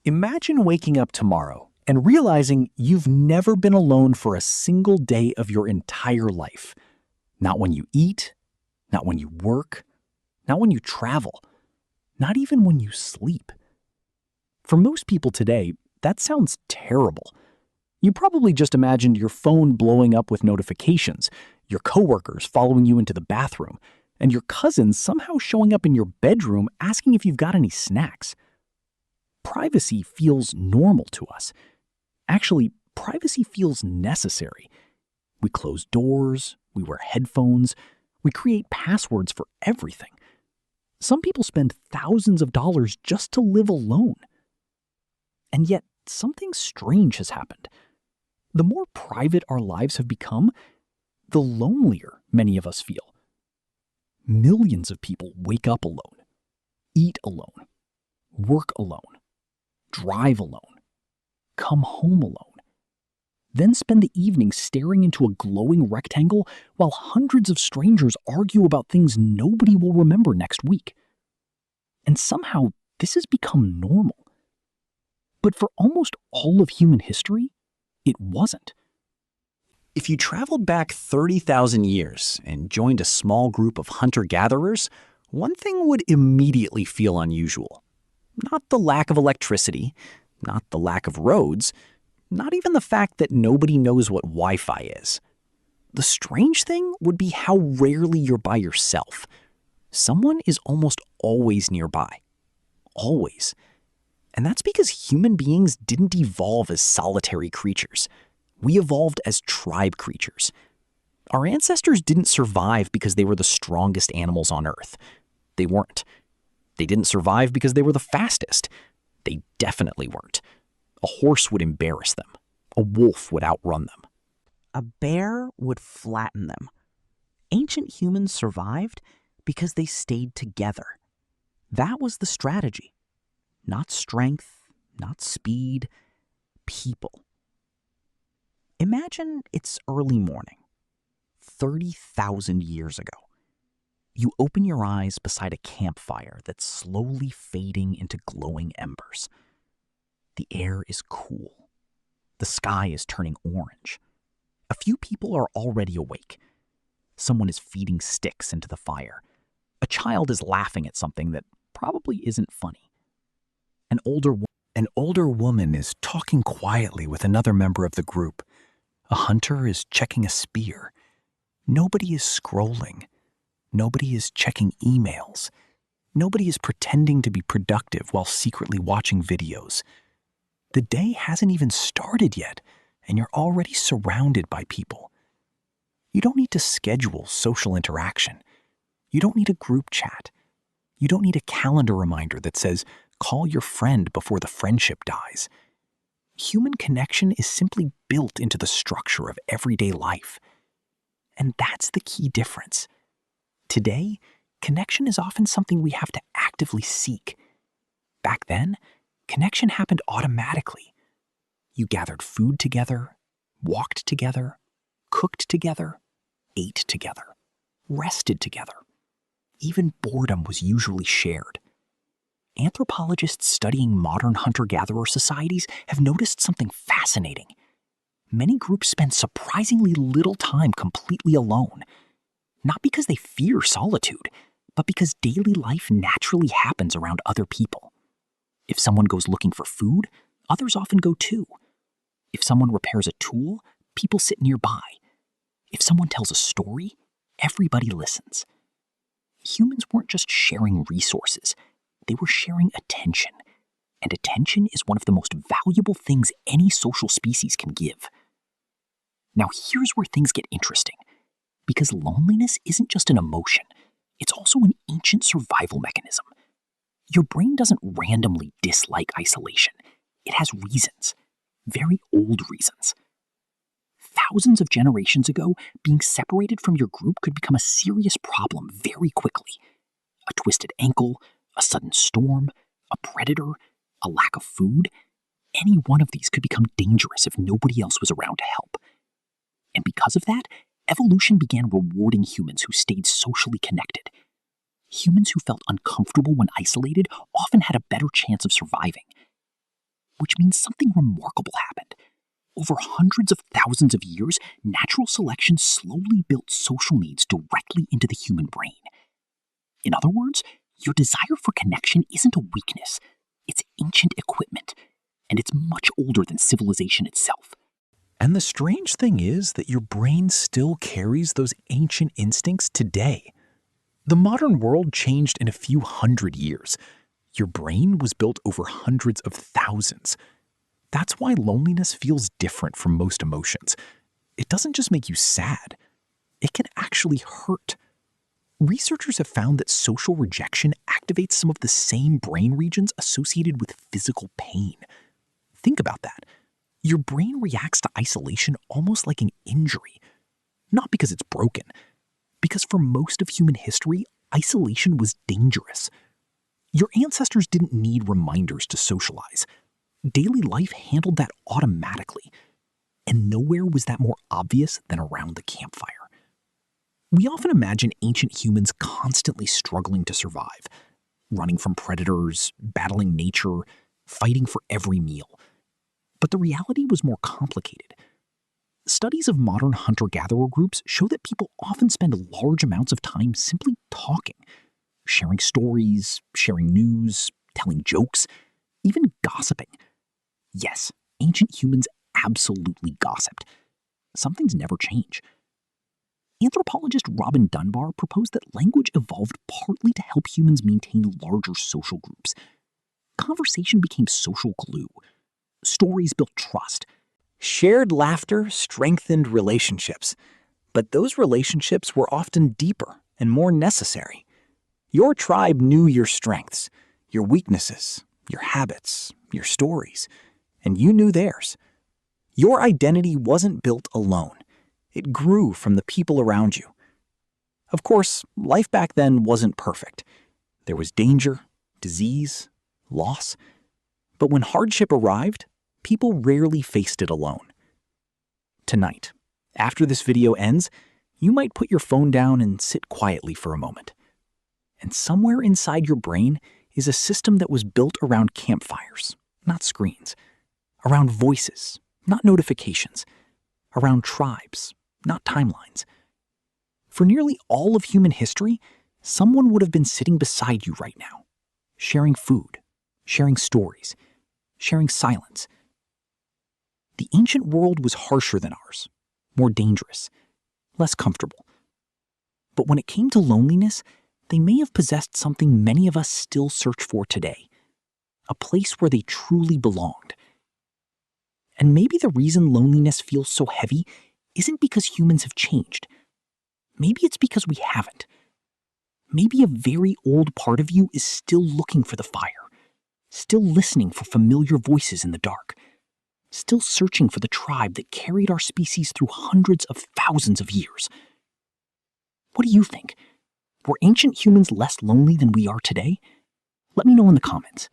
Imagine waking up tomorrow and realizing you've never been alone for a single day of your entire life. Not when you eat, not when you work, not when you travel, not even when you sleep. For most people today, that sounds terrible. You probably just imagined your phone blowing up with notifications, your coworkers following you into the bathroom, and your cousins somehow showing up in your bedroom asking if you've got any snacks. Privacy feels normal to us. Actually, privacy feels necessary. We close doors, we wear headphones, we create passwords for everything. Some people spend thousands of dollars just to live alone. And yet, something strange has happened. The more private our lives have become, the lonelier many of us feel. Millions of people wake up alone, eat alone, work alone, drive alone, come home alone, then spend the evening staring into a glowing rectangle while hundreds of strangers argue about things nobody will remember next week. And somehow, this has become normal. But for almost all of human history, it wasn't. If you traveled back 30,000 years and joined a small group of hunter-gatherers, one thing would immediately feel unusual. Not the lack of electricity, not the lack of roads, not even the fact that nobody knows what Wi-Fi is. The strange thing would be how rarely you're by yourself. Someone is almost always nearby. Always. And that's because human beings didn't evolve as solitary creatures. We evolved as tribe creatures. Our ancestors didn't survive because they were the strongest animals on Earth. They weren't. They didn't survive because they were the fastest. They definitely weren't. A horse would embarrass them. A wolf would outrun them. A bear would flatten them. Ancient humans survived because they stayed together. That was the strategy. Not strength, not speed, people. Imagine it's early morning, 30,000 years ago. You open your eyes beside a campfire that's slowly fading into glowing embers. The air is cool. The sky is turning orange. A few people are already awake. Someone is feeding sticks into the fire. A child is laughing at something that probably isn't funny. An older woman is talking quietly with another member of the group. A hunter is checking a spear. Nobody is scrolling. Nobody is checking emails. Nobody is pretending to be productive while secretly watching videos. The day hasn't even started yet, and you're already surrounded by people. You don't need to schedule social interaction. You don't need a group chat. You don't need a calendar reminder that says, call your friend before the friendship dies. Human connection is simply built into the structure of everyday life. And that's the key difference. Today, connection is often something we have to actively seek. Back then, connection happened automatically. You gathered food together, walked together, cooked together, ate together, rested together. Even boredom was usually shared. Anthropologists studying modern hunter-gatherer societies have noticed something fascinating. Many groups spend surprisingly little time completely alone. Not because they fear solitude, but because daily life naturally happens around other people. If someone goes looking for food, others often go too. If someone repairs a tool, people sit nearby. If someone tells a story, everybody listens. Humans weren't just sharing resources, they were sharing attention. And attention is one of the most valuable things any social species can give. Now here's where things get interesting. Because loneliness isn't just an emotion, it's also an ancient survival mechanism. Your brain doesn't randomly dislike isolation. It has reasons, very old reasons. Thousands of generations ago, being separated from your group could become a serious problem very quickly. A twisted ankle, a sudden storm, a predator, a lack of food. Any one of these could become dangerous if nobody else was around to help. And because of that, evolution began rewarding humans who stayed socially connected. Humans who felt uncomfortable when isolated often had a better chance of surviving. which means something remarkable happened. Over hundreds of thousands of years, natural selection slowly built social needs directly into the human brain. In other words, your desire for connection isn't a weakness, it's ancient equipment, and it's much older than civilization itself. And the strange thing is that your brain still carries those ancient instincts today. The modern world changed in a few hundred years. Your brain was built over hundreds of thousands. That's why loneliness feels different from most emotions. It doesn't just make you sad. It can actually hurt. Researchers have found that social rejection activates some of the same brain regions associated with physical pain. Think about that. Your brain reacts to isolation almost like an injury. Not because it's broken, because for most of human history, isolation was dangerous. Your ancestors didn't need reminders to socialize. Daily life handled that automatically, and nowhere was that more obvious than around the campfire. We often imagine ancient humans constantly struggling to survive, running from predators, battling nature, fighting for every meal. But the reality was more complicated. Studies of modern hunter-gatherer groups show that people often spend large amounts of time simply talking, sharing stories, sharing news, telling jokes, even gossiping. Yes, ancient humans absolutely gossiped. Some things never change. Anthropologist Robin Dunbar proposed that language evolved partly to help humans maintain larger social groups. Conversation became social glue. Stories built trust. Shared laughter strengthened relationships, but those relationships were often deeper and more necessary. Your tribe knew your strengths, your weaknesses, your habits, your stories, and you knew theirs. Your identity wasn't built alone. It grew from the people around you. Of course, life back then wasn't perfect. There was danger, disease, loss. But when hardship arrived, people rarely faced it alone. Tonight, after this video ends, you might put your phone down and sit quietly for a moment. And somewhere inside your brain is a system that was built around campfires, not screens. Around voices, not notifications. Around tribes, not timelines. For nearly all of human history, someone would have been sitting beside you right now, sharing food, sharing stories, sharing silence. The ancient world was harsher than ours, more dangerous, less comfortable. But when it came to loneliness, they may have possessed something many of us still search for today, a place where they truly belonged. And maybe the reason loneliness feels so heavy isn't because humans have changed. Maybe it's because we haven't. Maybe a very old part of you is still looking for the fire, still listening for familiar voices in the dark, still searching for the tribe that carried our species through hundreds of thousands of years. What do you think? Were ancient humans less lonely than we are today? Let me know in the comments.